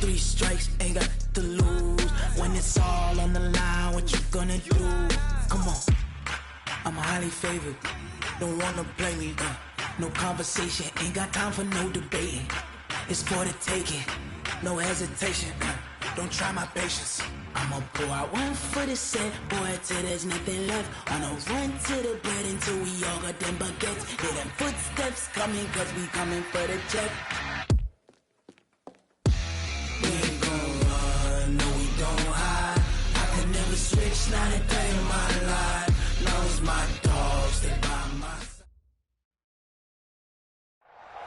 3 strikes, ain't got to lose. When it's all on the line, what you gonna do? Come on, I'm highly favored. Don't wanna play me, no conversation. Ain't got time for no debating. It's for the taking, no hesitation. Don't try my patience. I'ma pour out 1 for the set, boy, till there's nothing left. On a run to the bread until we all got them baguettes. Hear them footsteps coming, cause we coming for the check. We ain't gon' run, no we don't hide. I can never switch, not a day in my life. Long as my dogs, they by my side.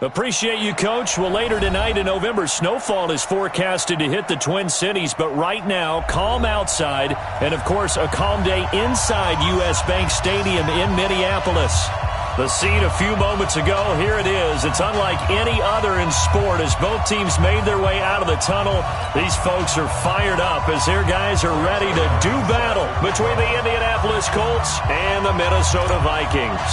Appreciate you, Coach. Well, later tonight in November, snowfall is forecasted to hit the Twin Cities, but right now, calm outside, and of course, a calm day inside U.S. Bank Stadium in Minneapolis. The scene a few moments ago, here it is. It's unlike any other in sport as both teams made their way out of the tunnel. These folks are fired up as their guys are ready to do battle between the Indianapolis Colts and the Minnesota Vikings.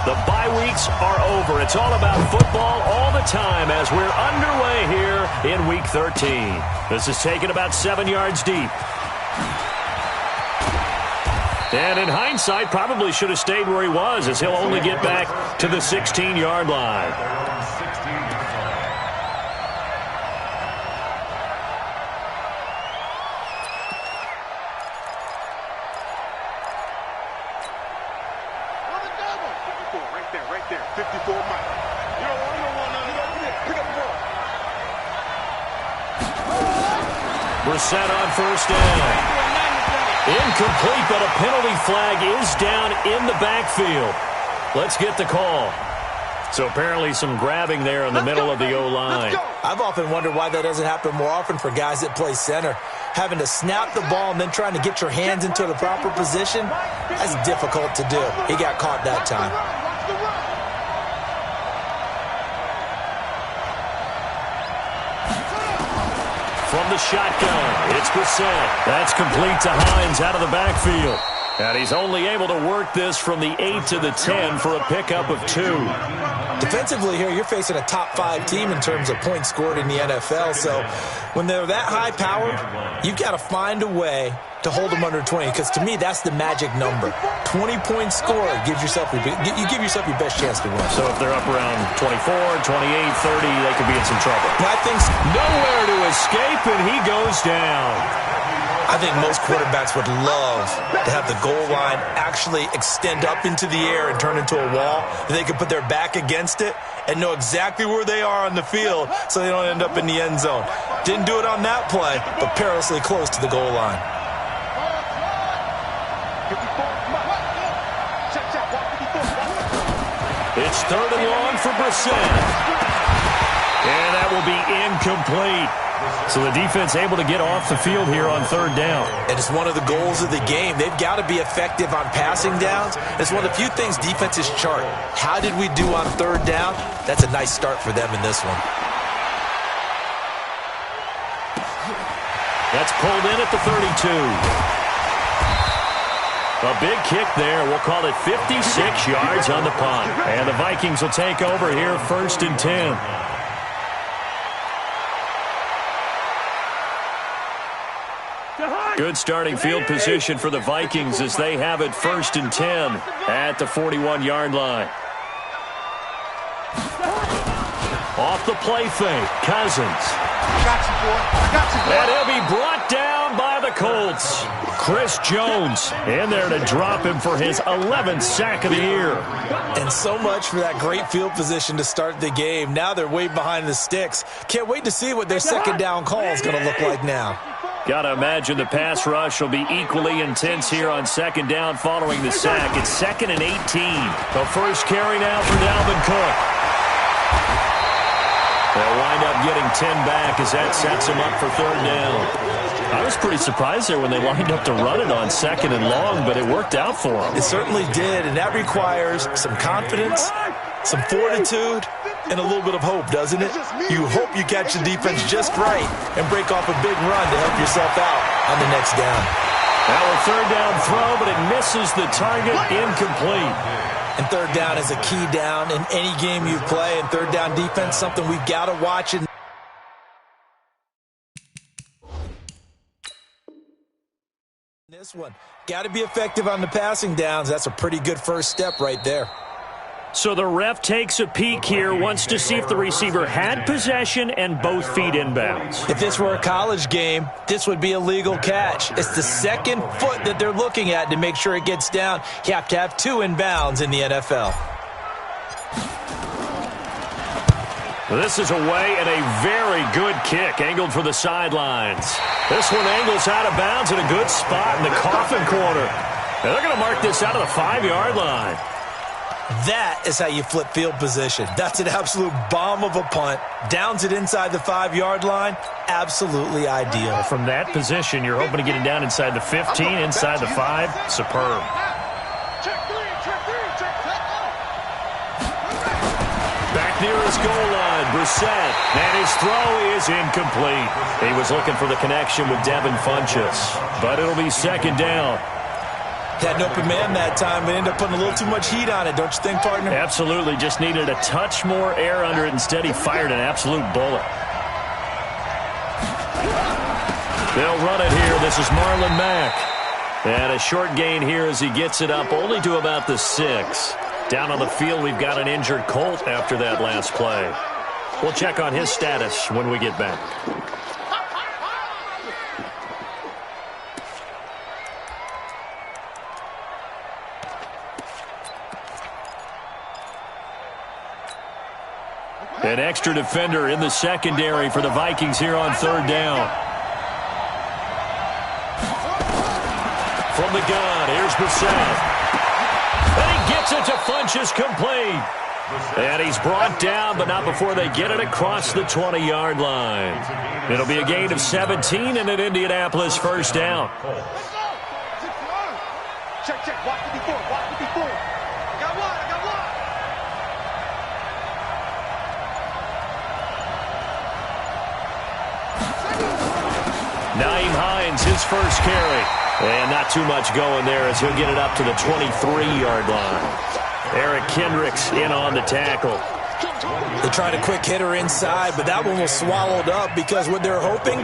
The bye weeks are over. It's all about football all the time as we're underway here in Week 13. This is taken about 7 yards deep. And in hindsight, probably should have stayed where he was as he'll only get back to the 16-yard line. Set on first down. Incomplete, but a penalty flag is down in the backfield. Let's get the call. So apparently some grabbing there in the middle of the O-line. I've often wondered why that doesn't happen more often for guys that play center. Having to snap the ball and then trying to get your hands into the proper position, that's difficult to do. He got caught that time. From the shotgun, it's Brissett. That's complete to Hines out of the backfield. And he's only able to work this from the 8 to the 10 for a pickup of 2. Defensively here, you're facing a top-5 team in terms of points scored in the NFL. So when they're that high-powered, you've got to find a way to hold them under 20, because to me, that's the magic number. 20 points scored gives yourself you give yourself your best chance to win. So if they're up around 24, 28, 30, they could be in some trouble. I think nowhere to escape, and he goes down. I think most quarterbacks would love to have the goal line actually extend up into the air and turn into a wall. They could put their back against it and know exactly where they are on the field so they don't end up in the end zone. Didn't do it on that play, but perilously close to the goal line. It's 3rd and long for Brissett. And that will be incomplete. So the defense able to get off the field here on 3rd down. And it's one of the goals of the game. They've got to be effective on passing downs. It's one of the few things defenses chart. How did we do on 3rd down? That's a nice start for them in this one. That's pulled in at the 32. A big kick there. We'll call it 56 yards on the punt. And the Vikings will take over here 1st and 10. Good starting field position for the Vikings as they have it 1st and 10 at the 41-yard line. Off the play fake, Cousins. And he'll be brought down by the Colts. Chris Jones in there to drop him for his 11th sack of the year. And so much for that great field position to start the game. Now they're way behind the sticks. Can't wait to see what their 2nd down call is going to look like now. Got to imagine the pass rush will be equally intense here on 2nd down following the sack. It's 2nd and 18. The first carry now for Dalvin Cook. They'll wind up getting 10 back as that sets him up for 3rd down. I was pretty surprised there when they lined up to run it on 2nd and long, but it worked out for them. It certainly did, and that requires some confidence, some fortitude, and a little bit of hope, doesn't it? You hope you catch the defense just right and break off a big run to help yourself out on the next down. Now a 3rd down throw, but it misses the target, incomplete. And 3rd down is a key down in any game you play, and 3rd down defense, something we've got to watch. This one. Got to be effective on the passing downs. That's a pretty good first step right there. So the ref takes a peek here, wants to see if the receiver had possession and both feet inbounds. If this were a college game, this would be a legal catch. It's the second foot that they're looking at to make sure it gets down. You have to have two inbounds in the NFL. This is away and a very good kick, angled for the sidelines. This one angles out of bounds in a good spot in the coffin corner. And they're going to mark this out of the 5-yard line. That is how you flip field position. That's an absolute bomb of a punt. Downs it inside the 5-yard line. Absolutely ideal. From that position, you're hoping to get it down inside the 15, inside the 5. Superb. Back near his goal line, Brissett. And his throw is incomplete. He was looking for the connection with Devin Funchess. But it'll be second down. Had an open man that time, but ended up putting a little too much heat on it, don't you think, partner? Absolutely. Just needed a touch more air under it. Instead, he fired an absolute bullet. They'll run it here. This is Marlon Mack. And a short gain here as he gets it up only to about the 6. Down on the field, we've got an injured Colt after that last play. We'll check on his status when we get back. An extra defender in the secondary for the Vikings here on third down. From the gun, here's Brissett. And he gets it to Funchess, complete. And he's brought down, but not before they get it across the 20-yard line. It'll be a gain of 17 and an Indianapolis first down. Check. Watch the before. I got one. Naeem Hines, his first carry. And not too much going there as he'll get it up to the 23-yard line. Eric Kendricks in on the tackle. They tried a quick hitter inside, but that one was swallowed up because what they're hoping,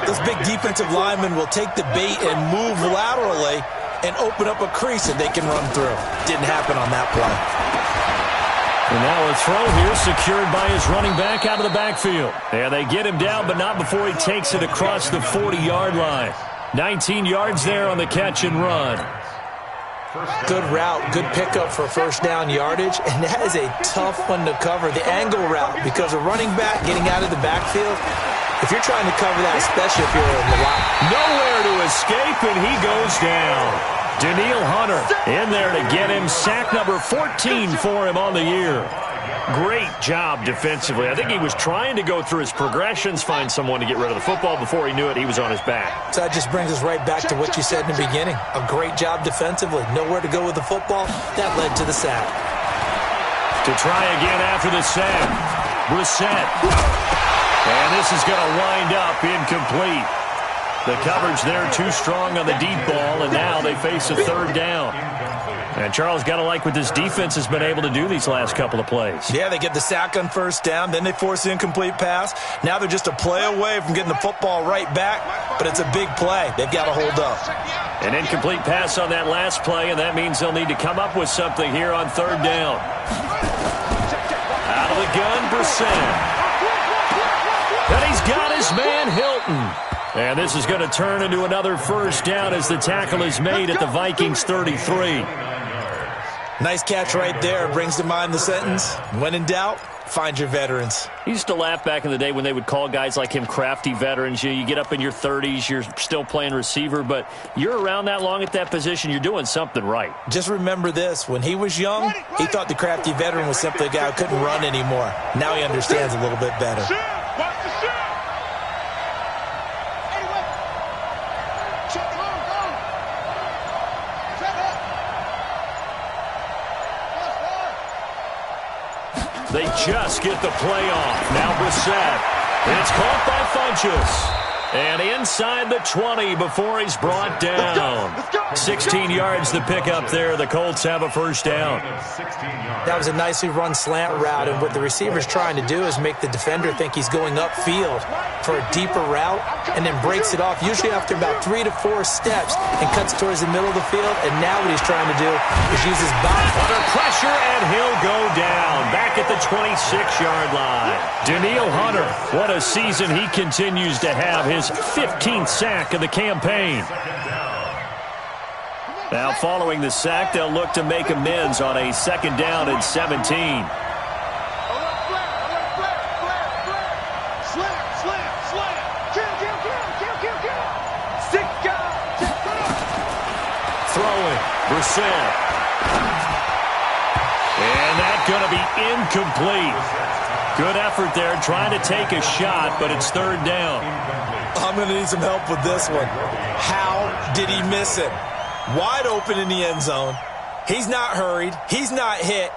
those big defensive linemen will take the bait and move laterally and open up a crease that they can run through. Didn't happen on that play. And now a throw here secured by his running back out of the backfield. And they get him down, but not before he takes it across the 40-yard line. 19 yards there on the catch and run. Good route, good pickup for first down yardage, and that is a tough one to cover, the angle route, because a running back getting out of the backfield, if you're trying to cover that, especially if you're in the line. Nowhere to escape, and he goes down. Daniil Hunter in there to get him. Sack number 14 for him on the year. Great job defensively. I think he was trying to go through his progressions, find someone to get rid of the football. Before he knew it, he was on his back. So that just brings us right back to what you said in the beginning. A great job defensively. Nowhere to go with the football. That led to the sack. To try again after the sack. Brissett. And this is going to wind up incomplete. The coverage there too strong on the deep ball, and now they face a third down. And Charles, got to like what this defense has been able to do these last couple of plays. Yeah, they get the sack on first down, then they force the incomplete pass. Now they're just a play away from getting the football right back, but it's a big play. They've got to hold up. An incomplete pass on that last play, and that means they'll need to come up with something here on third down. Out of the gun, Brissett. And he's got his man, Hilton. And this is going to turn into another first down as the tackle is made at the Vikings 33. Nice catch right there. Brings to mind the sentence, when in doubt, find your veterans. He used to laugh back in the day when they would call guys like him crafty veterans. You get up in your 30s, you're still playing receiver, but you're around that long at that position, you're doing something right. Just remember this. When he was young, he thought the crafty veteran was simply a guy who couldn't run anymore. Now he understands a little bit better. They just get the play off. Now Brissett. It's caught by Funchess. And inside the 20 before he's brought down. 16 yards the pickup there. The Colts have a first down. That was a nicely run slant route, and what the receiver's trying to do is make the defender think he's going upfield for a deeper route and then breaks it off, usually after about 3 to 4 steps, and cuts towards the middle of the field. And now what he's trying to do is use his body. Under pressure, and he'll go down back at the 26-yard line. Danielle Hunter, what a season he continues to have. His 15th sack of the campaign. Now following the sack, they'll look to make amends on a 2nd down and 17. Throwing, Brissett. And that's going to be incomplete. Good effort there, trying to take a shot, but it's 3rd down. I'm going to need some help with this one. How did he miss it? Wide open in the end zone. He's not hurried. He's not hit.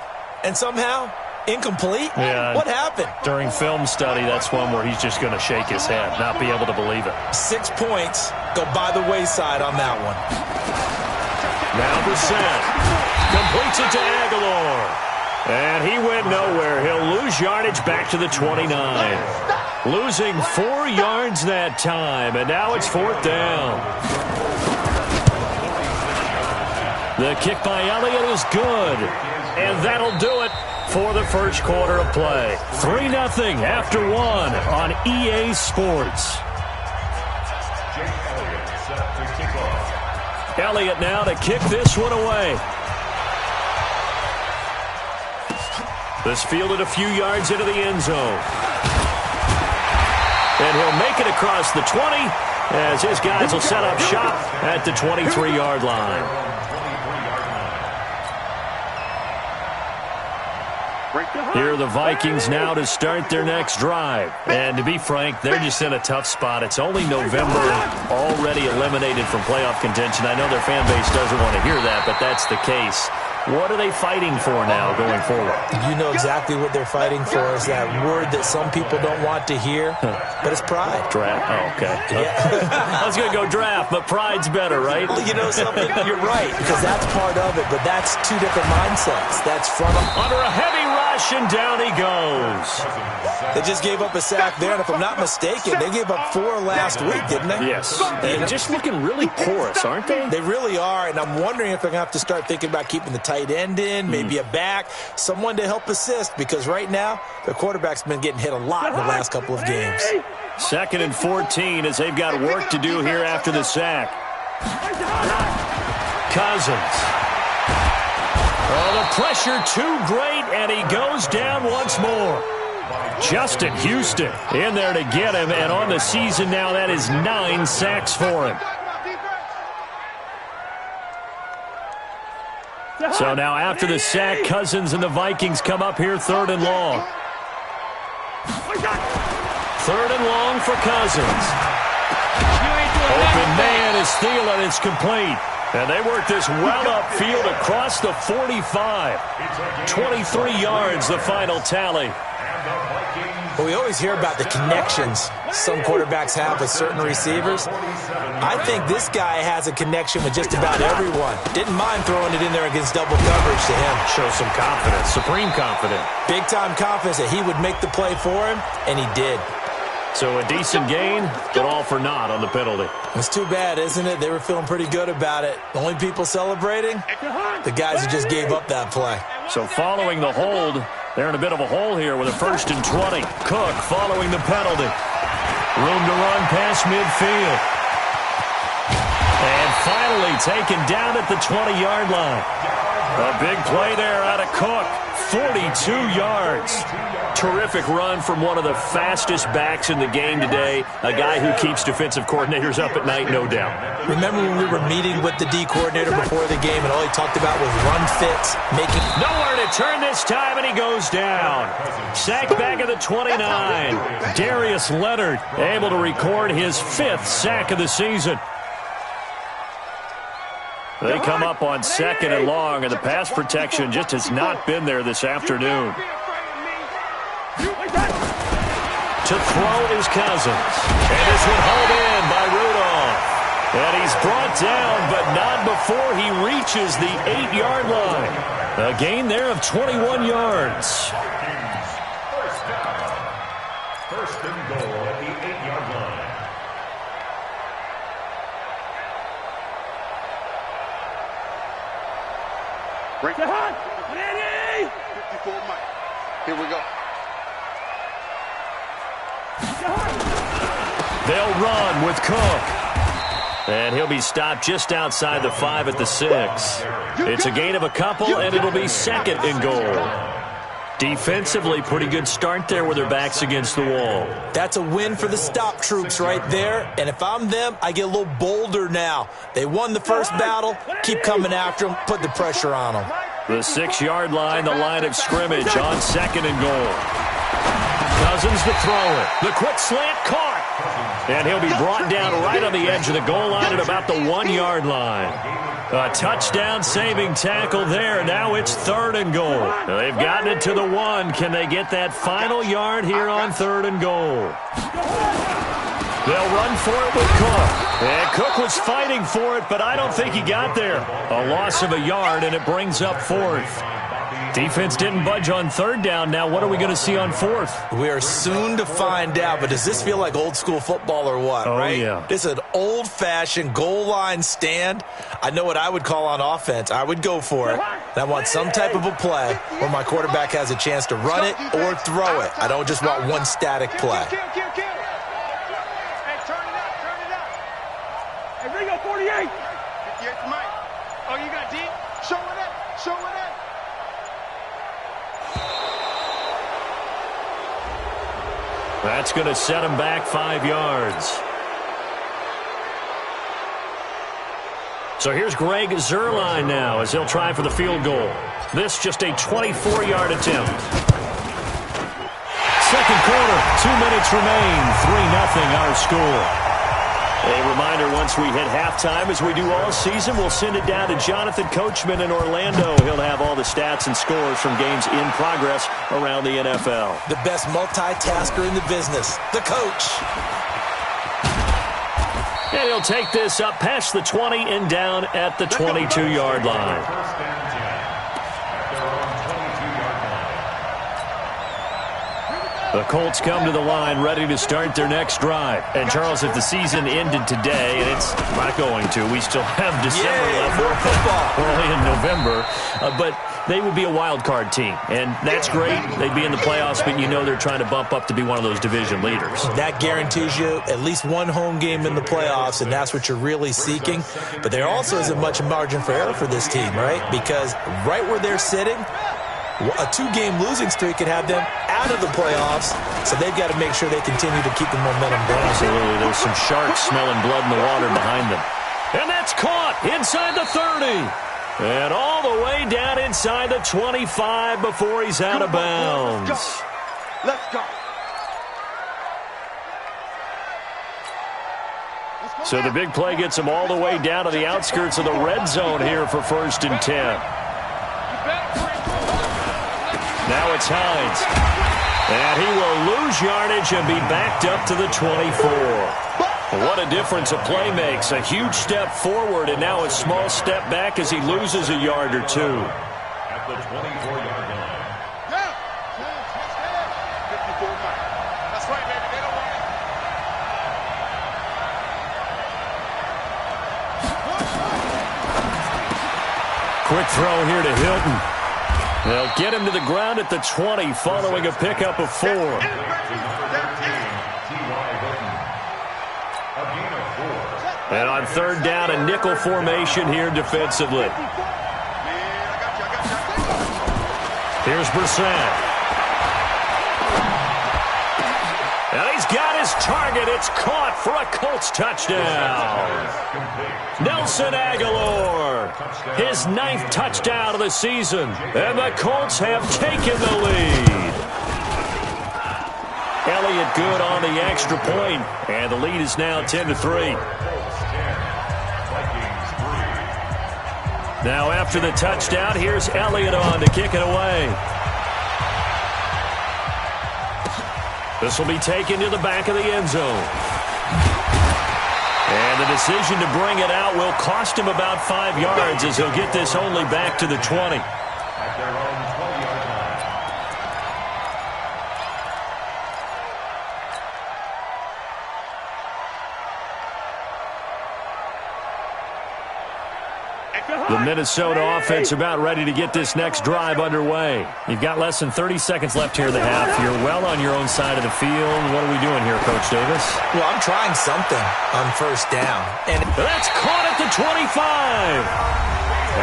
And somehow, incomplete? Yeah. What happened? During film study, that's one where he's just going to shake his head, not be able to believe it. 6 points go by the wayside on that one. Now Brissett completes it to Aguilar. And he went nowhere. He'll lose yardage back to the 29. Losing 4 yards that time, and now it's 4th down. The kick by Elliott is good, and that'll do it for the first quarter of play. 3-0 after 1 on EA Sports. Elliott now to kick this one away. This fielded a few yards into the end zone. And he'll make it across the 20 as his guys will set up shop at the 23-yard line. Here are the Vikings now to start their next drive. And to be frank, they're just in a tough spot. It's only November, already eliminated from playoff contention. I know their fan base doesn't want to hear that, but that's the case. What are they fighting for now going forward? You know exactly what they're fighting for is that word that some people don't want to hear, but it's pride. Draft. Oh, okay. Yeah. I was going to go draft, but pride's better, right? You know something? You're right, because that's part of it, but that's 2 different mindsets. That's from under a heavy rush, and down he goes. They just gave up a sack there, and if I'm not mistaken, they gave up 4 last week, didn't they? Yes. And just looking really porous, aren't they? They really are, and I'm wondering if they're going to have to start thinking about keeping the tight end in, maybe a back, someone to help assist, because right now, their quarterback's been getting hit a lot in the last couple of games. 2nd and 14 as they've got work to do here after the sack. Cousins. Oh, the pressure too great, and he goes down once more. Justin Houston in there to get him, and on the season now, that is 9 sacks for him. So now after the sack, Cousins and the Vikings come up here 3rd and long. 3rd and long for Cousins. Open man is Thielen. It's complete. And they work this well upfield across the 45. 23 yards, the final tally. Well, we always hear about the connections some quarterbacks have with certain receivers. I think this guy has a connection with just about everyone. Didn't mind throwing it in there against double coverage to him. Show some confidence, supreme confidence. Big-time confidence that he would make the play for him, and he did. So a decent gain, but all for naught on the penalty. It's too bad, isn't it? They were feeling pretty good about it. The only people celebrating, the guys who just gave up that play. So following the hold, they're in a bit of a hole here with a 1st and 20. Cook following the penalty. Room to run past midfield. And finally taken down at the 20-yard line. A big play there out of Cook. 42 yards. Terrific run from one of the fastest backs in the game today. A guy who keeps defensive coordinators up at night, no doubt. Remember when we were meeting with the D coordinator before the game and all he talked about was run fits, making... Nowhere to turn this time, and he goes down. Sacked back at the 29. Darius Leonard able to record his 5th sack of the season. They come up on 2nd and long, and the pass protection just has not been there this afternoon. To throw is Cousins. And this one hauled in by Rudolph. And he's brought down, but not before he reaches the 8-yard line. A gain there of 21 yards. First and goal at the 8-yard line. Break the hunt. 54 Mike. Here we go. They'll run with Cook. And he'll be stopped just outside the 5 at the 6. It's a gain of a couple, and it'll be second and goal. Defensively, pretty good start there with their backs against the wall. That's a win for the stop troops right there. And if I'm them, I get a little bolder now. They won the first battle. Keep coming after them. Put the pressure on them. The 6-yard line, the line of scrimmage on second and goal. Cousins to throw it. The quick slant caught. And he'll be brought down right on the edge of the goal line at about the 1-yard line. A touchdown-saving tackle there. Now it's third and goal. They've gotten it to the 1. Can they get that final yard here on third and goal? They'll run for it with Cook. And Cook was fighting for it, but I don't think he got there. A loss of a yard, and it brings up fourth. Defense didn't budge on third down. Now what are we going to see on fourth? We are soon to find out, but does this feel like old school football or what, right? Yeah. This is an old-fashioned goal line stand. I know what I would call on offense. I would go for it. And I want some type of a play where my quarterback has a chance to run it or throw it. I don't just want one static play. Hey, turn it up, turn it up. Hey, Ringo, 48. 58 to Mike. Oh, you got deep? Show it up, show it up. That's going to set him back 5 yards. So here's Greg Zuerlein now as he'll try for the field goal. This just a 24-yard attempt. Second quarter, 2 minutes remain, 3-0 our score. A reminder, once we hit halftime, as we do all season, we'll send it down to Jonathan Coachman in Orlando. He'll have all the stats and scores from games in progress around the NFL. The best multitasker in the business, the coach. And he'll take this up past the 20 and down at the 22-yard line. The Colts come to the line ready to start their next drive. And, Charles, if the season ended today, and it's not going to, we still have December left. More football. Early in November. But they would be a wild card team. And that's great. They'd be in the playoffs, but you know they're trying to bump up to be one of those division leaders. That guarantees you at least one home game in the playoffs, and that's what you're really seeking. But there also isn't much margin for error for this team, right? Because right where they're sitting, a 2-game losing streak could have them out of the playoffs, so they've got to make sure they continue to keep the momentum going. Absolutely. There's some sharks smelling blood in the water behind them. And that's caught inside the 30. And all the way down inside the 25 before he's out of bounds. Let's go. So the big play gets him all the way down to the outskirts of the red zone here for 1st and 10. Now it's Hines. And he will lose yardage and be backed up to the 24. What a difference a play makes. A huge step forward and now a small step back as he loses a yard or two. At the 24-yard line. Yeah. 54 Mike. That's right, baby. They don't want it. Quick throw here to Hilton. They'll get him to the ground at the 20 following a pickup of 4. And on third down, a nickel formation here defensively. Here's Brissett. And he's got his target. It's caught for a Colts touchdown. Nelson Aguilar, his 9th touchdown of the season. And the Colts have taken the lead. Elliott good on the extra point, and the lead is now 10-3. Now after the touchdown, here's Elliott on to kick it away. This will be taken to the back of the end zone. And the decision to bring it out will cost him about 5 yards as he'll get this only back to the 20. At their own 20-yard line. The Minnesota offense about ready to get this next drive underway. You've got less than 30 seconds left here in the half. You're well on your own side of the field. What are we doing here, Coach Davis? Well, I'm trying something on first down. And that's caught at the 25.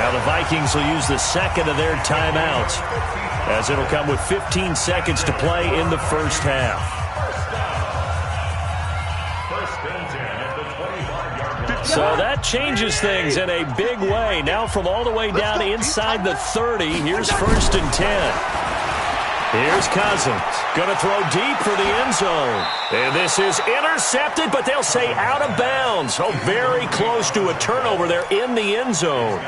Now the Vikings will use the second of their timeouts as it'll come with 15 seconds to play in the first half. So that changes things in a big way. Now from all the way down inside the 30, here's 1st and 10. Here's Cousins. Going to throw deep for the end zone. And this is intercepted, but they'll say out of bounds. Oh, very close to a turnover there in the end zone.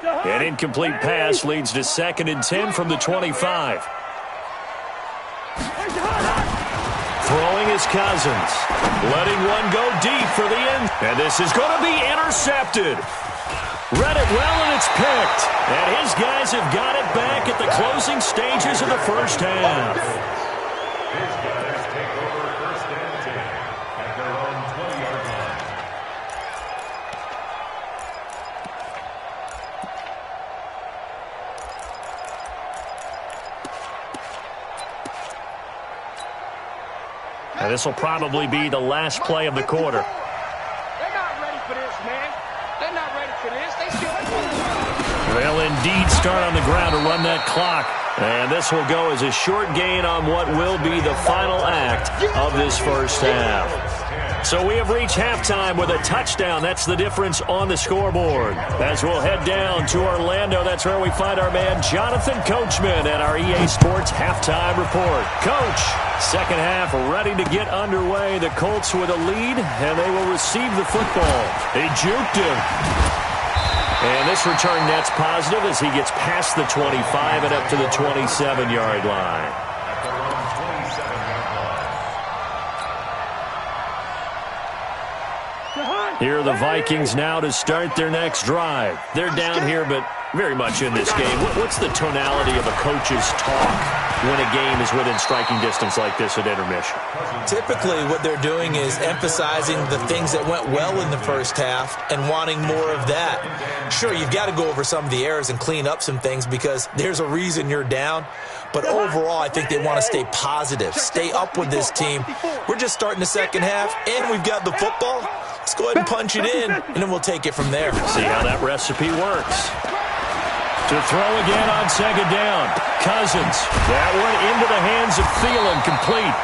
An incomplete pass leads to 2nd and 10 from the 25. Throwing is Cousins. Letting one go deep for the end. And this is going to be intercepted. Read it well, and it's picked. And his guys have got it back at the closing stages of the first half. His guys take over 1st and 10 at their own 20-yard line. And this will probably be the last play of the quarter. They're not ready for this, man. They're not ready for this. They still. They'll indeed start on the ground to run that clock. And this will go as a short gain on what will be the final act of this first half. So we have reached halftime with a touchdown. That's the difference on the scoreboard. As we'll head down to Orlando, that's where we find our man Jonathan Coachman at our EA Sports Halftime Report. Coach, second half ready to get underway. The Colts with a lead, and they will receive the football. They juked him. And this return net's positive as he gets past the 25 and up to the 27-yard line. Here are the Vikings now to start their next drive. They're down here, but very much in this game. What's the tonality of a coach's talk when a game is within striking distance like this at intermission? typically what they're doing is emphasizing the things that went well in the first half and wanting more of that. Sure, you've got to go over some of the errors and clean up some things because there's a reason you're down. But overall, I think they want to stay positive, stay up with this team. We're just starting the second half, and we've got the football. Let's go ahead and punch it in, and then we'll take it from there. See how that recipe works. To throw again on second down. Cousins. That one into the hands of Thielen, complete.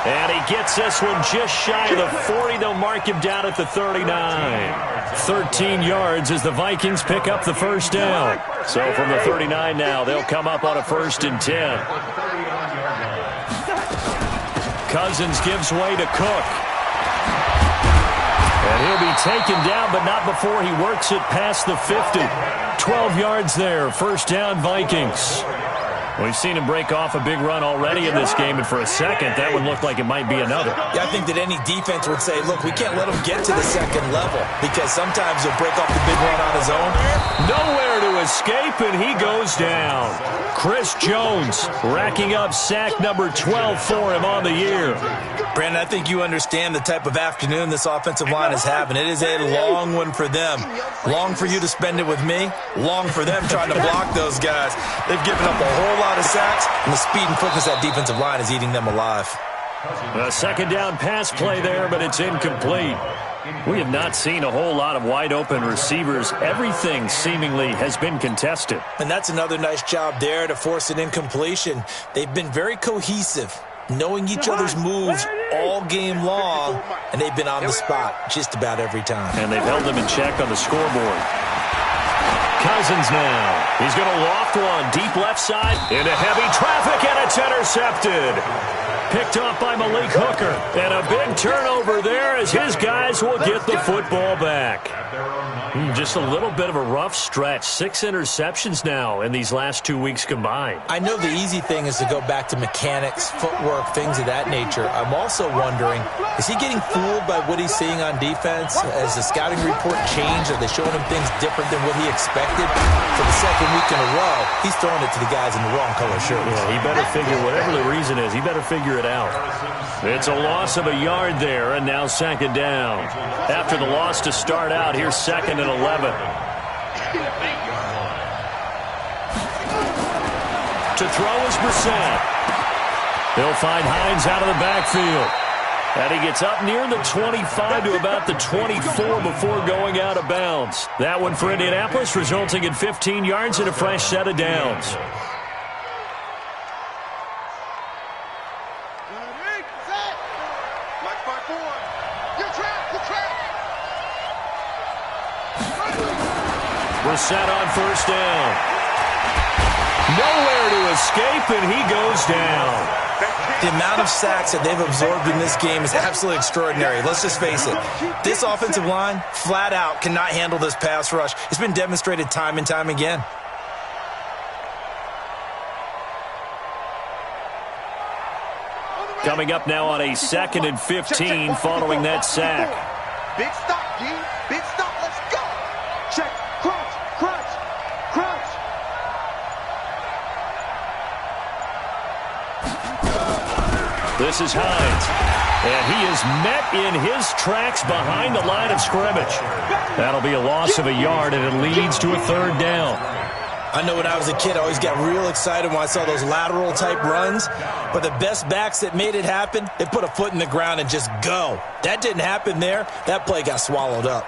And he gets this one just shy of the 40. They'll mark him down at the 39. 13 yards as the Vikings pick up the first down. So from the 39 now, they'll come up on a 1st and 10. Cousins gives way to Cook. And he'll be taken down, but not before he works it past the 50. 12 yards there, first down Vikings. We've seen him break off a big run already in this game, and for a second, that one looked like it might be another. Yeah, I think that any defense would say, look, we can't let him get to the second level because sometimes he'll break off the big run on his own. Nowhere to escape, and he goes down. Chris Jones racking up sack number 12 for him on the year. Brandon, I think you understand the type of afternoon this offensive line is having. It is a long one for them. Long for you to spend it with me. Long for them trying to block those guys. They've given up a whole lot of sacks, and the speed and quickness of that defensive line is eating them alive. A second down pass play there, but it's incomplete. We have not seen a whole lot of wide-open receivers. Everything seemingly has been contested. And that's another nice job there to force an incompletion. They've been very cohesive, knowing each other's moves all game long, and they've been on the spot just about every time. And they've held them in check on the scoreboard. Cousins now. He's going to loft one deep left side into heavy traffic, and it's intercepted. Picked off by Malik Hooker. And a big turnover there as his guys will get the football back. Just a little bit of a rough stretch. 6 interceptions now in these last 2 weeks combined. I know the easy thing is to go back to mechanics, footwork, things of that nature. I'm also wondering, is he getting fooled by what he's seeing on defense? Has the scouting report changed? Are they showing him things different than what he expected? For the second week in a row, he's throwing it to the guys in the wrong color shirts. Yeah, he better figure, whatever the reason is, he better figure it out. It's a loss of a yard there, and now second down. After the loss to start out, here's 2nd and 11. To throw is Brissett. He'll find Hines out of the backfield. And he gets up near the 25 to about the 24 before going out of bounds. That one for Indianapolis, resulting in 15 yards and a fresh set of downs. Brissett on first down. Nowhere to escape, and he goes down. The amount of sacks that they've absorbed in this game is absolutely extraordinary. Let's just face it. This offensive line, flat out, cannot handle this pass rush. It's been demonstrated time and time again. Coming up now on a 2nd and 15 following that sack. Big stop, G. Big stop. Let's go. Check. Crunch. Crunch. Crunch. This is Hines. And he is met in his tracks behind the line of scrimmage. That'll be a loss of a yard, and it leads to a 3rd down. I know when I was a kid, I always got real excited when I saw those lateral-type runs. But the best backs that made it happen, they put a foot in the ground and just go. That didn't happen there. That play got swallowed up.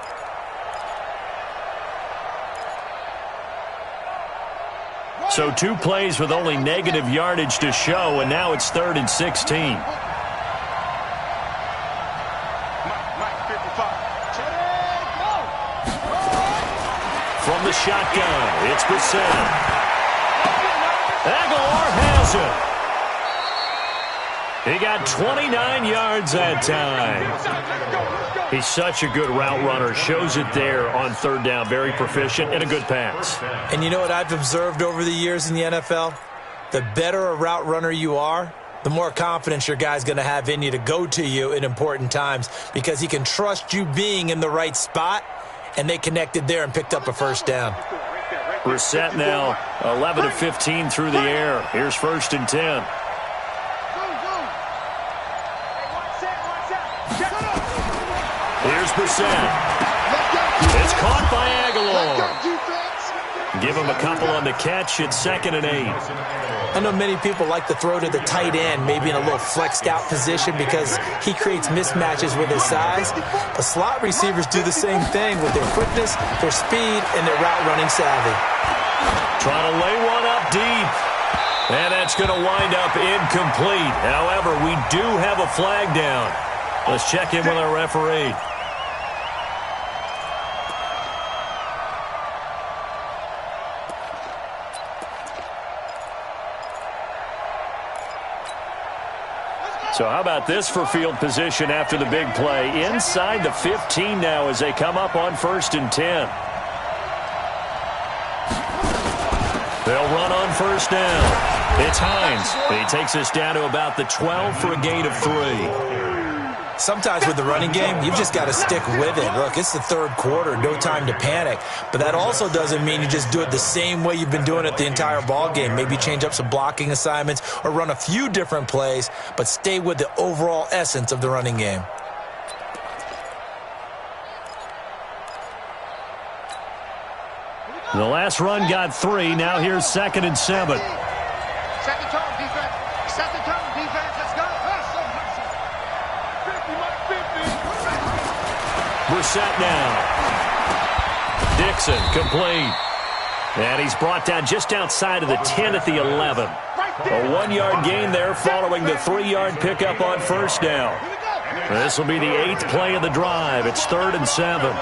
So 2 plays with only negative yardage to show, and now it's 3rd and 16. From the shotgun, it's Brissett. Aguilar has it. He got 29 yards that time. He's such a good route runner. Shows it there on 3rd down. Very proficient and a good pass. And you know what I've observed over the years in the NFL? The better a route runner you are, the more confidence your guy's going to have in you to go to you in important times because he can trust you being in the right spot, and they connected there and picked up a 1st down. Brissett now 11 of 15 through the air. Here's 1st and 10. Here's Brissett. It's caught by Aguilar. Give him a couple on the catch. It's 2nd and 8. I know many people like to throw to the tight end, maybe in a little flexed out position because he creates mismatches with his size. But slot receivers do the same thing with their quickness, their speed, and their route running savvy. Trying to lay one up deep. And that's going to wind up incomplete. However, we do have a flag down. Let's check in with our referee. So how about this for field position after the big play? Inside the 15 now as they come up on 1st and 10. They'll run on 1st down. It's Hines. He takes us down to about the 12 for a gain of 3. Sometimes with the running game, you've just got to stick with it. Look, it's the 3rd quarter, no time to panic. But that also doesn't mean you just do it the same way you've been doing it the entire ball game. Maybe change up some blocking assignments or run a few different plays, but stay with the overall essence of the running game. The last run got 3. Now here's 2nd and 7. Second turn, defense. Second turn, defense. Let's go. Brissett now. Dixon complete. And he's brought down just outside of the 10 at the 11. A 1-yard gain there following the 3-yard pickup on 1st down. This will be the 8th play of the drive. It's 3rd and 7.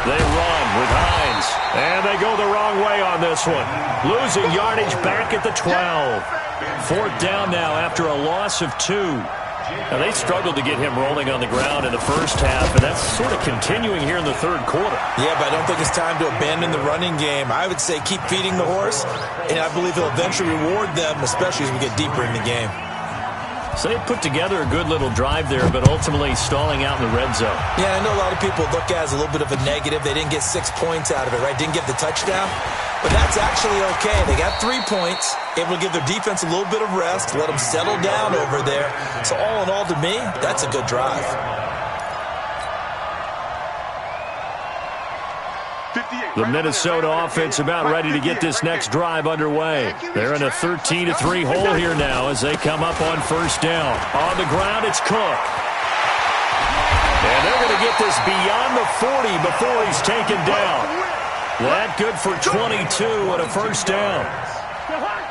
They run with Hines. And they go the wrong way on this one. Losing yardage back at the 12. Fourth down now after a loss of 2. Now, they struggled to get him rolling on the ground in the first half, and that's sort of continuing here in the third quarter. Yeah, but I don't think it's time to abandon the running game. I would say keep feeding the horse, and I believe he'll eventually reward them, especially as we get deeper in the game. So they put together a good little drive there, but ultimately stalling out in the red zone. Yeah, I know a lot of people look at it as a little bit of a negative. They didn't get 6 points out of it, right? Didn't get the touchdown. But that's actually okay. They got 3 points, able to give their defense a little bit of rest, let them settle down over there. So all in all, to me, that's a good drive. The Minnesota offense about ready to get this next drive underway. They're in a 13-3 hole here now as they come up on first down. On the ground, it's Cook. And they're going to get this beyond the 40 before he's taken down. That good for 22 and a first down.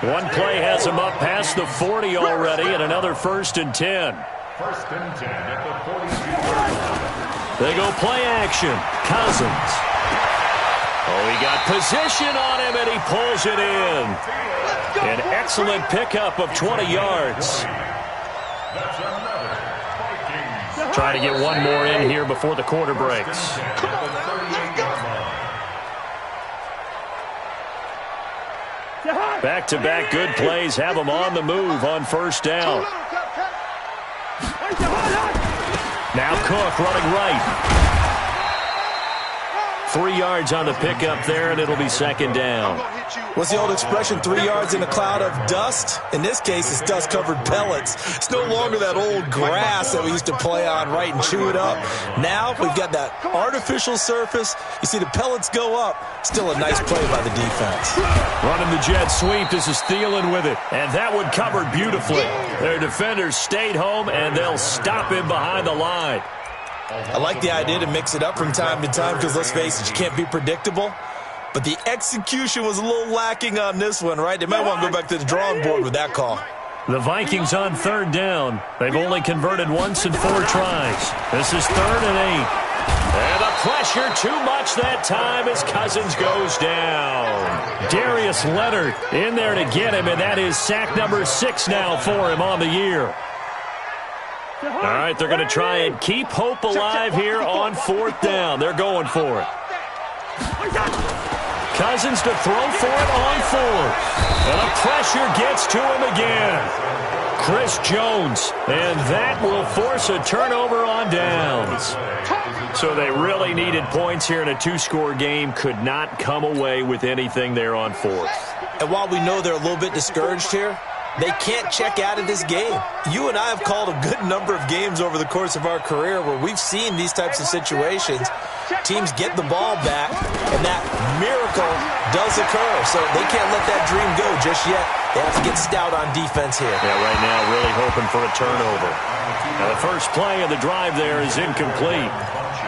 One play has him up past the 40 already, and another 1st and 10. 1st and 10 at the 42. They go play action. Cousins. Oh, he got position on him, and he pulls it in. An excellent pickup of 20 yards. That's another Vikings. Trying to get one more in here before the quarter breaks. Back-to-back good plays have them on the move on first down. Now Cook running right. 3 yards on the pickup there, and it'll be second down. What's the old expression, 3 yards in a cloud of dust? In this case, it's dust-covered pellets. It's no longer that old grass that we used to play on, right, and chew it up. Now we've got that artificial surface. You see the pellets go up. Still a nice play by the defense. Running the jet sweep. This is Thielen with it. And that one covered beautifully. Their defenders stayed home, and they'll stop him behind the line. I like the idea to mix it up from time to time because, let's face it, you can't be predictable. But the execution was a little lacking on this one, right? They might want to go back to the drawing board with that call. The Vikings on third down. They've only converted once in 4 tries. This is 3rd and 8. And the pressure too much that time as Cousins goes down. Darius Leonard in there to get him, and that is sack number 6 now for him on the year. All right, they're going to try and keep hope alive here on 4th down. They're going for it. Cousins to throw for it on 4th. And the pressure gets to him again. Chris Jones, and that will force a turnover on downs. So they really needed points here in a 2-score game. Could not come away with anything there on 4th. And while we know they're a little bit discouraged here, they can't check out of this game. You and I have called a good number of games over the course of our career where we've seen these types of situations. Teams get the ball back, and that miracle does occur. So they can't let that dream go just yet. They have to get stout on defense here. Yeah, right now really hoping for a turnover. Now the first play of the drive there is incomplete.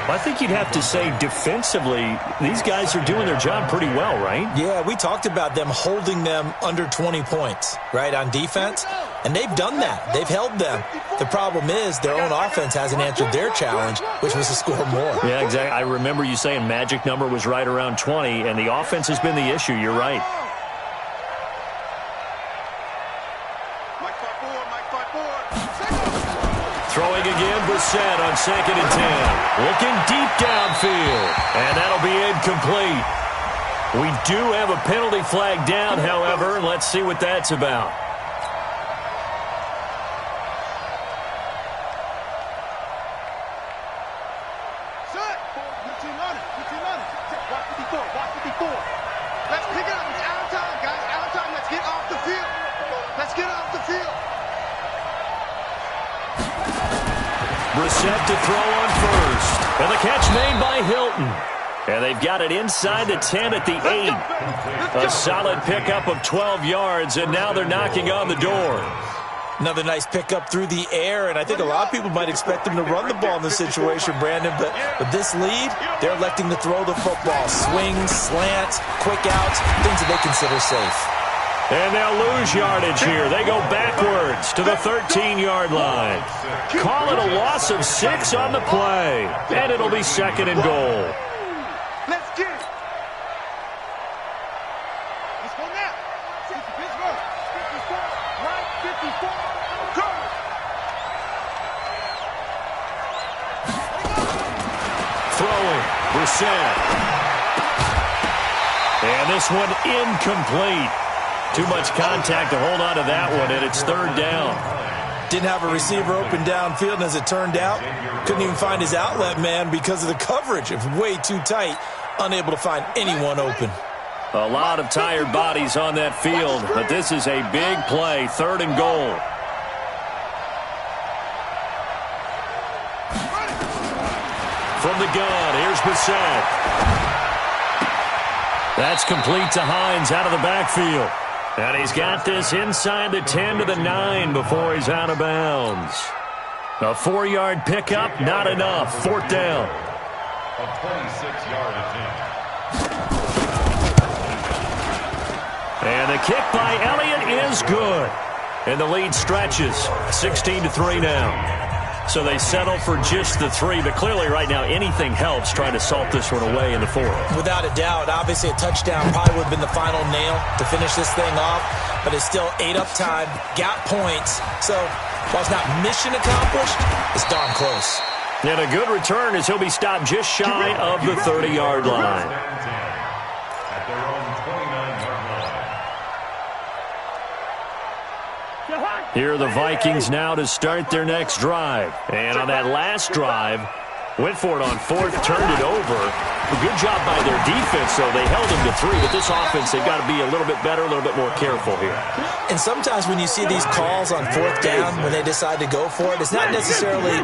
I think you'd have to say defensively, these guys are doing their job pretty well, right? Yeah, we talked about them holding them under 20 points, right, on defense. And they've done that. They've held them. The problem is their own offense hasn't answered their challenge, which was to score more. Yeah, exactly. I remember you saying magic number was right around 20, and the offense has been the issue. You're right. Throwing again, Brissett on 2nd and 10. Looking deep downfield. And that'll be incomplete. We do have a penalty flag down, however. Let's see what that's about. Let's pick it up. It's out of time, guys. Out of time. Let's get off the field. Let's get off the field. Brissett to throw on first. And the catch made by Hilton. And they've got it inside the 10 at the 8. A solid pickup of 12 yards, and now they're knocking on the door. Another nice pickup through the air, and I think a lot of people might expect them to run the ball in this situation, Brandon, but with this lead, they're electing to throw the football. Swings, slants, quick outs, things that they consider safe. And they'll lose yardage here. They go backwards to the 13-yard line. Call it a loss of 6 on the play, and it'll be 2nd and goal. Let's get it. Throwing, Brissett. And this one incomplete. Too much contact to hold on to that one, and it's third down. Didn't have a receiver open downfield, and as it turned out, couldn't even find his outlet man because of the coverage. It was way too tight, unable to find anyone open. A lot of tired bodies on that field, but this is a big play, third and goal. From the gun, here's Brissett. That's complete to Hines out of the backfield. And he's got this inside the 10 to the 9 before he's out of bounds. A 4-yard pickup, not enough. Fourth down. A 26-yard attempt. And the kick by Elliott is good. And the lead stretches, 16-3 now. So they settle for just the 3, but clearly right now anything helps trying to salt this one away in the 4th. Without a doubt, obviously a touchdown probably would have been the final nail to finish this thing off, but it's still 8 up time, got points. So while it's not mission accomplished, it's darn close. And a good return as he'll be stopped just shy of the 30-yard line. At their own 29-yard line. Here are the Vikings now to start their next drive. And on that last drive, went for it on 4th, turned it over. A good job by their defense, though. They held them to 3, but this offense, they've got to be a little bit better, a little bit more careful here. And sometimes when you see these calls on 4th down, when they decide to go for it, it's not necessarily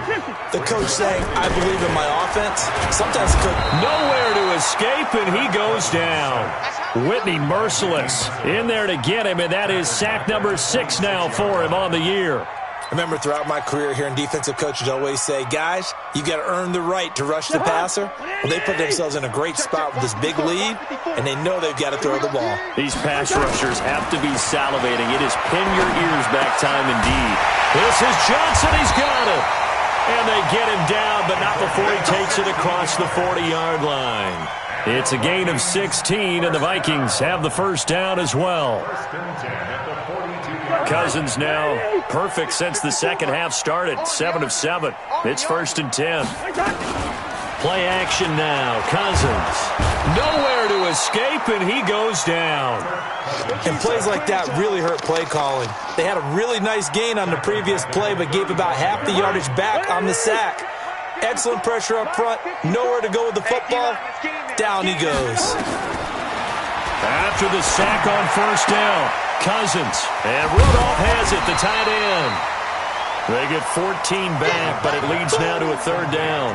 the coach saying, I believe in my offense. Sometimes the coach... Nowhere to escape, and he goes down. Whitney merciless in there to get him, and that is sack number 6 now for him on the year. I remember throughout my career hearing defensive coaches always say, guys, you got to earn the right to rush the passer. Well, they put themselves in a great spot with this big lead, and they know they've got to throw the ball. These pass rushers have to be salivating. It is pin your ears back time indeed. This is Johnson. He's got it. And they get him down, but not before he takes it across the 40-yard line. It's a gain of 16, and the Vikings have the first down as well. Cousins now perfect since the second half started, 7 of 7. It's 1st and 10. Play action now. Cousins. Nowhere to escape, and he goes down. And plays like that really hurt play calling. They had a really nice gain on the previous play, but gave about half the yardage back on the sack. Excellent pressure up front. Nowhere to go with the football. Down he goes. After the sack on 1st down, Cousins. And Rudolph has it, the tight end. They get 14 back, but it leads now to a 3rd down.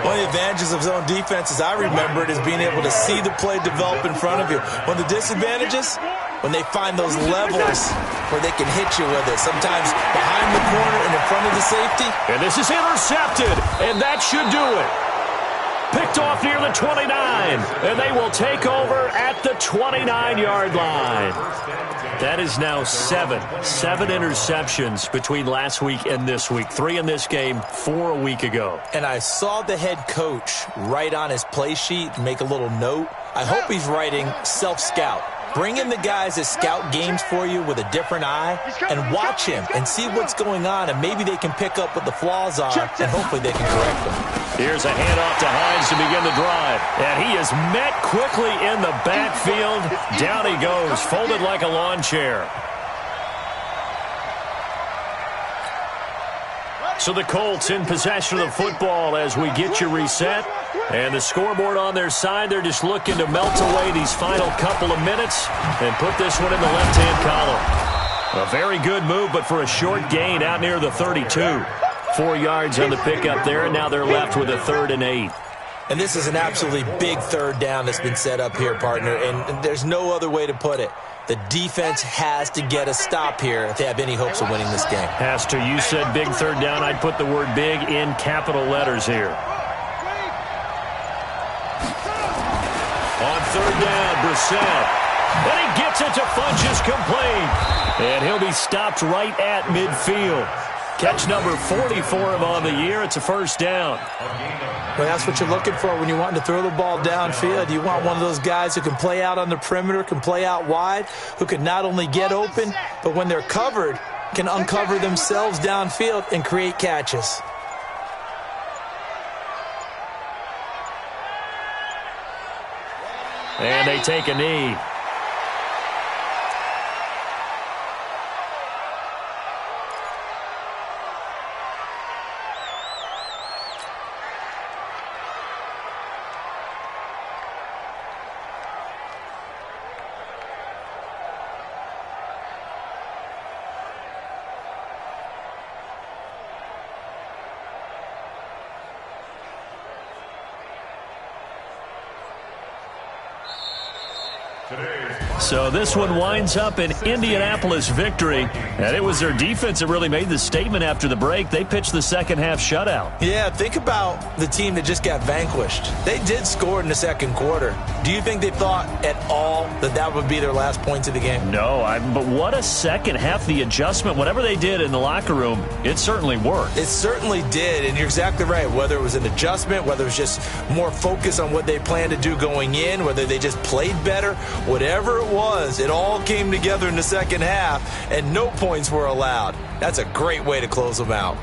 One of the advantages of zone defense, as I remember it, is being able to see the play develop in front of you. One of the disadvantages, when they find those levels where they can hit you with it, sometimes behind the corner and in front of the safety. And this is intercepted, and that should do it. Picked off near the 29, and they will take over at the 29-yard line. That is now 7 interceptions between last week and this week. 3 in this game, 4 a week ago. And I saw the head coach write on his play sheet and make a little note. I hope he's writing self-scout. Bring in the guys that scout games for you with a different eye and watch him and see what's going on, and maybe they can pick up what the flaws are, and hopefully they can correct them. Here's a handoff to Hines to begin the drive. And he is met quickly in the backfield. Down he goes, folded like a lawn chair. So the Colts in possession of the football as we get you reset. And the scoreboard on their side, they're just looking to melt away these final couple of minutes and put this one in the left-hand column. A very good move, but for a short gain out near the 32. 4 yards on the pickup there, and now they're left with a 3rd and 8. And this is an absolutely big 3rd down that's been set up here, partner, and there's no other way to put it. The defense has to get a stop here if they have any hopes of winning this game. Has to. You said big 3rd down. I'd put the word big in capital letters here. On 3rd down, Brissett. And he gets it to Funchess complete. And he'll be stopped right at midfield. Catch number 40 for him on the year. It's a 1st down. Well, that's what you're looking for when you want to throw the ball downfield. You want one of those guys who can play out on the perimeter, can play out wide, who can not only get open, but when they're covered, can uncover themselves downfield and create catches. And they take a knee. So this one winds up an Indianapolis victory, and it was their defense that really made the statement after the break. They pitched the second half shutout. Yeah, think about the team that just got vanquished. They did score in the second quarter. Do you think they thought at all that that would be their last points of the game? No, but what a second half. The adjustment, whatever they did in the locker room, it certainly worked. It certainly did, and you're exactly right. Whether it was an adjustment, whether it was just more focus on what they planned to do going in, whether they just played better, whatever it was, it all came together in the second half, and no points were allowed. That's a great way to close them out.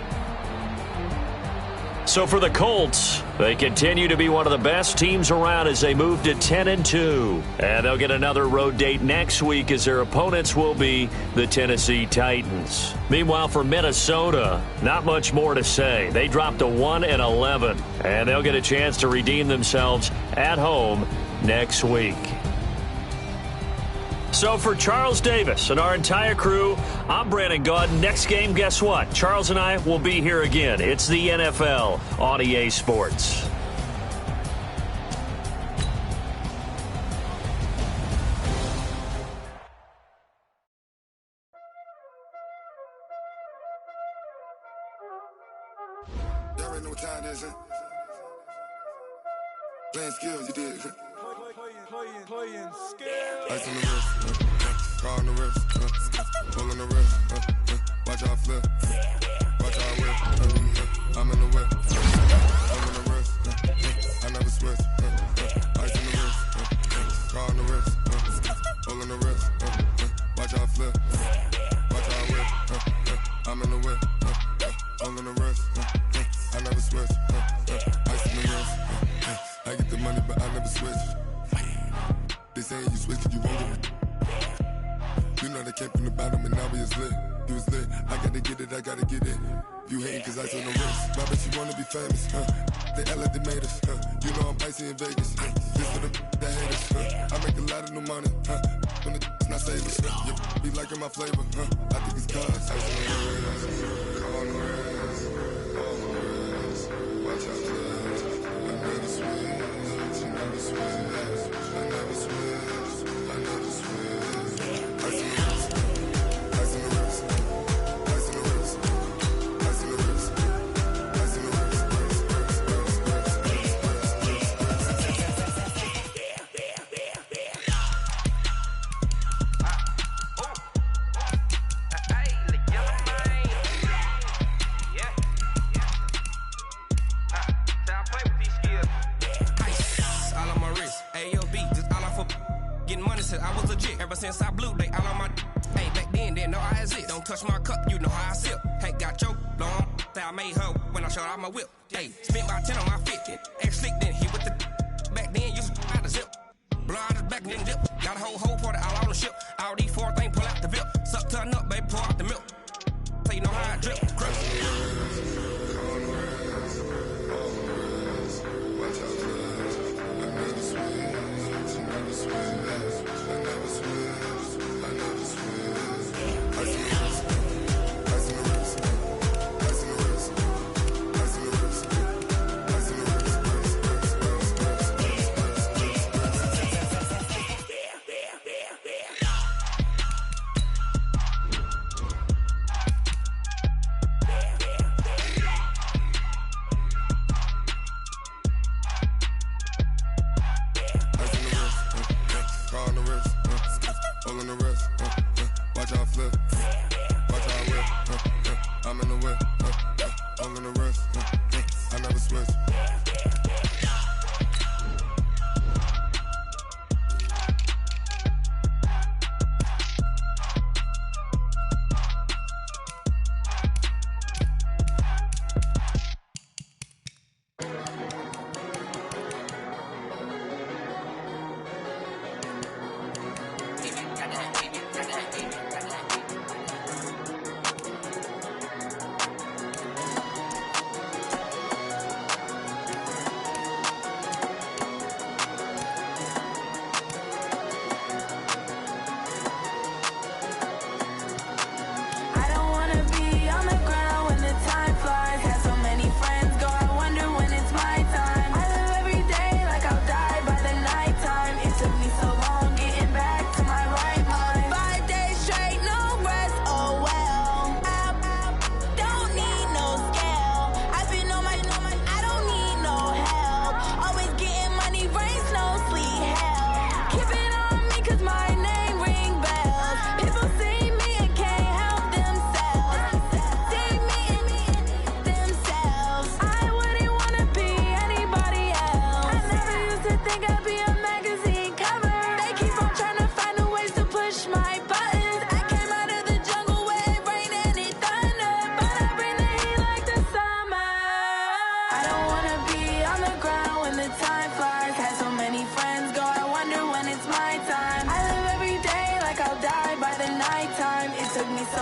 So for the Colts, they continue to be one of the best teams around as they move to 10-2. And they'll get another road date next week as their opponents will be the Tennessee Titans. Meanwhile, for Minnesota, not much more to say. They dropped to 1-11, and they'll get a chance to redeem themselves at home next week. So for Charles Davis and our entire crew, I'm Brandon Gaud. Next game, guess what? Charles and I will be here again. It's the NFL on EA Sports. Y'all already know what time it is, huh? Playing skills, you did. Playing skills. Ice on the wrist, car on the wrist, pull on the wrist, watch how I flip, watch how I whip, I'm in the whip, I'm in the wrist, I never switch, ice on the wrist, car on the wrist, pull on the wrist, watch how I flip, watch how I whip, I'm in the whip, I'm in the wrist, I never switch, ice on the wrist, I get the money but I never switch. They saying you switch, you won't get it. You know they came from the bottom and now we is lit. You was lit, I gotta get it, I gotta get it. You hating cause ice on the wrist. My bitch, you wanna be famous, They act like they made us, You know I'm icy in Vegas, This for the that hate us, I make a lot of new money, When the not savers, You be liking my flavor, I think it's cause ice on the wrist, on the wrist, on the wrist. Watch out, I never switch, I never switch. I never switch, I never switch. Ice in the wrist, ice in the wrist, ice in the wrist, ice in the wrist, ice in the wrist, I was legit ever since I blew they all on my hey back then didn't know I exist. Don't touch my cup, you know how I sip. Hey, got your long that I made her when I showed out my whip. Hey, spent about 10 on my 50. Ex slick then hit with the back then used to out the zip. Blow out his back then dip. Got a whole party all on the ship. All these four things pull out the VIP. Suck turn up, baby, pour out the milk. So you know how I drip. Crush. watch out, I never switch, I never switch. I never switch, I never switch. Ice in the wrist, ice in the wrist, ice in the wrist, ice in the wrist, ice in the wrist, car on the wrist, pull on the wrist, watch how I flip, watch how I whip, I'm in the whip, pull on the wrist, I never switch.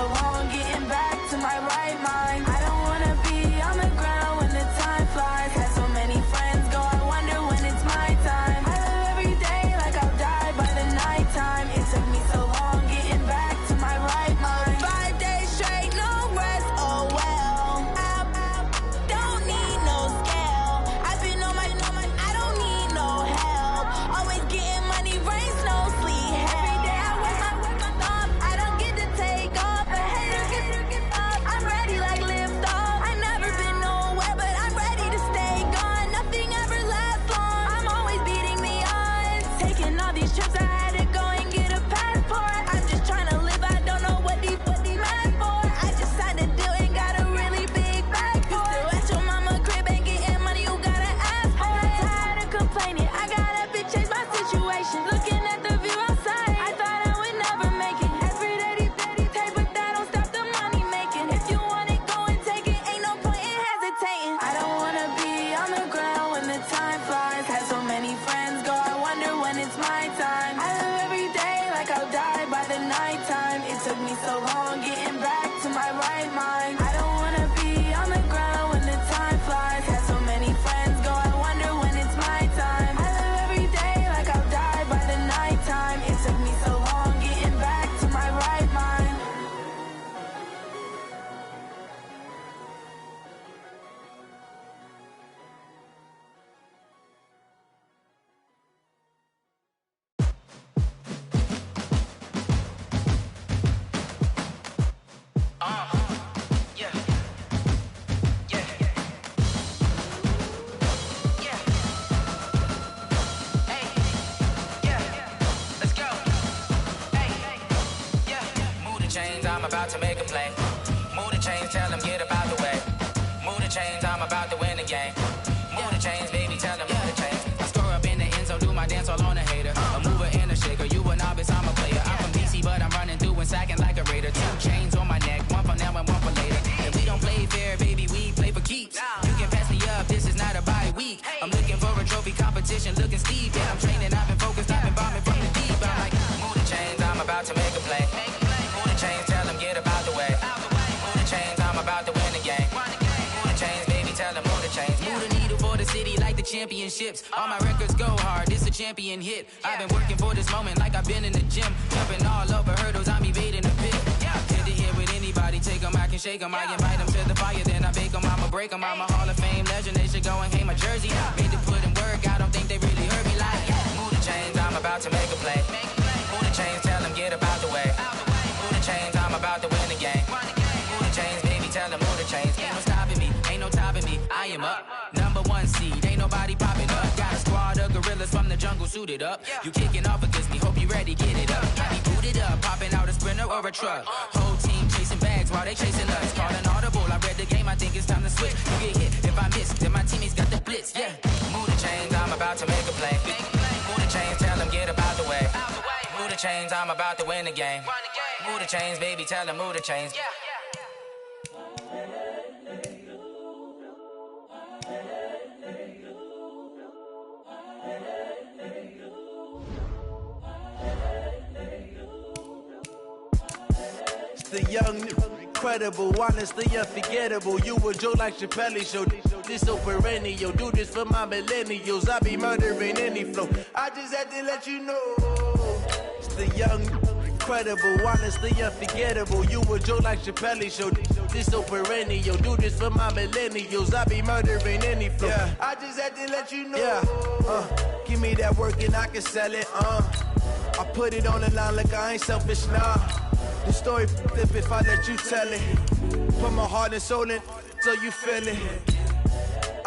so long getting back to my right mind. I don't wanna be on the ground when the time flies. Had so many friends go, I wonder when it's my time. I live every day like I'll die by the nighttime. It took me so long getting back to my right mind. 5 days straight, no rest, oh well. I don't need no scale. I've been on my, I don't need no help. Always getting money, rains, no sleep. Every day I work my thumb. I don't get to take off, but haters get up. I'm ready like lift off. I've never been nowhere, but I'm ready to stay gone. Nothing ever lasts long. I'm always beating the odds. Taking all these trips, I had to go and get a passport. I'm just trying to live, I don't know what they mad for. I just signed a deal and got a really big bag for it. Still at your mama crib and getting money, you gotta ask for it. I'm tired of complaining, I got up and changed my situation. Looking at the view outside, I thought I would never make it. Every day they pay, but that don't stop the money making. If you want it, go and take it, ain't no point in hesitating. I don't wanna be on the ground when the time flies. Had so many friends go, I wonder when it's my time. I live every day like I'll die by the nighttime. It took me so long getting back to my right mind. I don't wanna be on the ground when the time flies. Had so many friends go, I wonder when it's my time. I live every day like I'll die by the nighttime. It took me so long getting back to my right mind. I'm about to make a play. Move the chains, tell them get up out the way. Move the chains, I'm about to win the game. Move the chains, baby, tell them move the chains. I score up in the end zone, do my dance all on a hater. A mover and a shaker, you a novice, I'm a player. I'm from DC, but I'm running through and sacking like a raider. 2 chains on my neck, one for now and one for later. And we don't play fair, baby, we play for keeps. You can pass me up, this is not a bye week. I'm looking for a trophy competition, looking steep. Yeah, I'm training, I've been focused, I've been bombing from the deep. I'm like, move the chains, I'm about to make a play. Move the chains, tell them get up out the way. Move the chains, I'm about to win the game. Move the chains, baby, tell them move the chains. Move the needle for the city like the championships. All my records go hard, this a champion hit. I've been working for this moment like I've been in the gym. Jumping all over hurdles, I'm evading the pit. Head to head with anybody, take them, I can shake them. I invite them to the fire, then I bake them, I'ma break them. I'm a Hall of Fame legend, they should go and hang my jersey. Made to put in work, I don't think they really heard me like. Move the chains, I'm about to make a play. Move the chains, tell them get up out the way. Move the chains, I'm about to win the game. Move the chains, baby, tell them move the chains. Ain't no stopping me, ain't no topping me, I am up. Number 1 seed, ain't nobody popping up. Got a squad of gorillas from the jungle suited up. You kicking off against me, hope you ready, get it up. Be booted up, popping out a sprinter or a truck. Whole team chasing bags while they chasing us. Calling audible, I read the game, I think it's time to switch. You get hit, if I miss, then my teammates got the blitz, yeah. Move the chains, I'm about to make a play. Move the chains, tell them get up out the way. Move the chains, I'm about to win the game. Move the chains, baby, tell them move the chains. The young, incredible, honestly unforgettable. You a joke like Chappelle Show. This so perennial. Do this for my millennials. I be murdering any flow. I just had to let you know. It's the young, incredible, honestly unforgettable. You a joke like Chappelle Show. This so perennial. Do this for my millennials. I be murdering any flow. Yeah. I just had to let you know. Yeah. Give me that work and I can sell it. I put it on the line like I ain't selfish, nah. The story flip if I let you tell it. Put my heart and soul in so you feel it.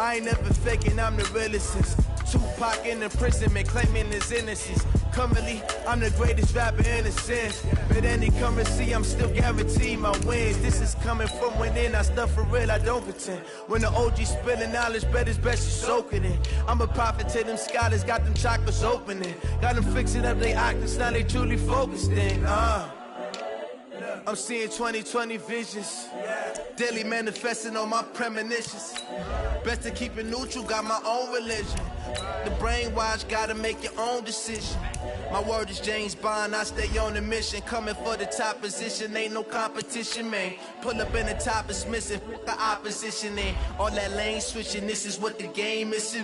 I ain't never faking, I'm the realest since Tupac in imprisonment, claiming his innocence. Currently, I'm the greatest rapper in a sense. But any currency, I'm still guaranteed my wins. This is coming from within, I stuff for real, I don't pretend. When the OG spilling knowledge, bet it's best you soak it in. I'm a prophet to them scholars, got them chakras opening. Got them fixing up they octaves, now they truly focused in. I'm seeing 2020 visions. Daily manifesting on my premonitions. Best to keep it neutral, got my own religion. The brainwash, gotta make your own decision. My word is James Bond, I stay on the mission. Coming for the top position, ain't no competition, man. Pull up in the top, it's missing, the opposition, and all that lane switching, this is what the game is.